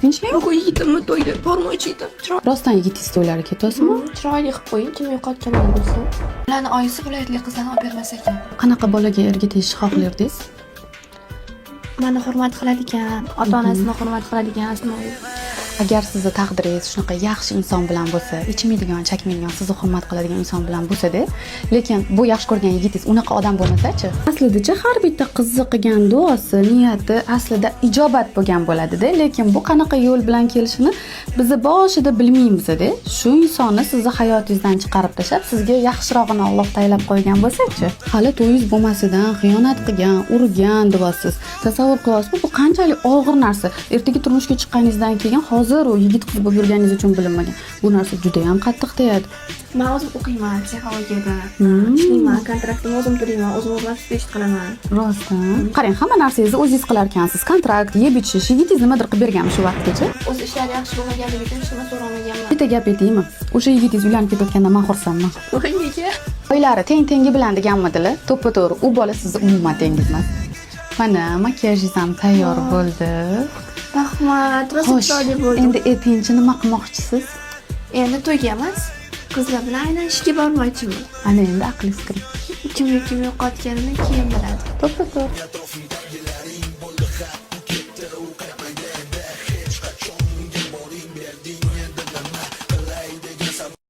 Tinchlik? Bu yigitimni to'yda bormoqchi edim. Rostdan yigitingiz to'ylari ketasizmi? Chiroyli qilib qo'ying, kim yo'qotgan bo'lsa. Ularni oyisi viloyatli qizlarni olib bermas ekan. Qanaqa bolaga ergitishni xohlardingiz? Meni hurmat qiladigan, ota-onasini hurmat qiladigan asnoviy. Agar sizni taqdiringiz shunaqa yaxshi inson bilan bo'lsa, ichmaydigan, chakmaydigan, sizni hurmat qiladigan inson bilan bo'lsa-da, lekin bu yaxshi ko'rgan yigitingiz unaqa odam bo'lmasa-chi? Aslida har bitta qizni qilgan duosi, niyati aslida ijobat bo'lgan bo'ladi-da, lekin bu qanaqa yo'l bilan kelishini biz boshida bilmaymiz-da. Shu insonni sizni hayotingizdan chiqarib tashlab, sizga yaxshirog'ini Alloh tayinlab qo'ygan bo'lsa-chi? Hali to'yingiz bo'lmasidan xiyonat qilgan, urgan deyapsiz. Tasavvur qilyapsizmi? Bu qanchalik og'ir narsa. Ertaga turmushga chiqqaningizdan keyin hozir u yigit qiz bo'lib yurganingiz uchun bilinmagan. Bu narsa juda ham qattiq tegadi. Men o'zim o'qiyman psixologiyada. Ishlayman, kontraktimni o'zim to'layman, o'zim o'rgatib ish qilaman. Rostdan. Qarang, hamma narsangizni o'zingiz qilar ekansiz. Kontrakt, yeb ichish, yigitingiz nimadir qilib berganmi shu vaqtgacha? O'z ishlari yaxshi bo'lmaganligi uchun ishni so'ramaganman. Bitta gap aytaymi? O'sha yigitingiz uylanib ketayotganda men xursandman. Nega? Oylari teng-tengi bilan deganmidilar. To'ppa-to'g'ri, u bola sizni umuman tengiz emas. Mana makiyajingiz ham tayyor bo'ldi. Rahmat, rosa Xo'sh, chiroyli bo'ldi. endi aytingchi, nima qilmoqchisiz? Endi to'yga emas, qizlar bilan aylanishga bormoqchiman. Ana endi aqlingiz kirib. Kim yo'qotganini keyin biladi. To'ppa-to'g'ri.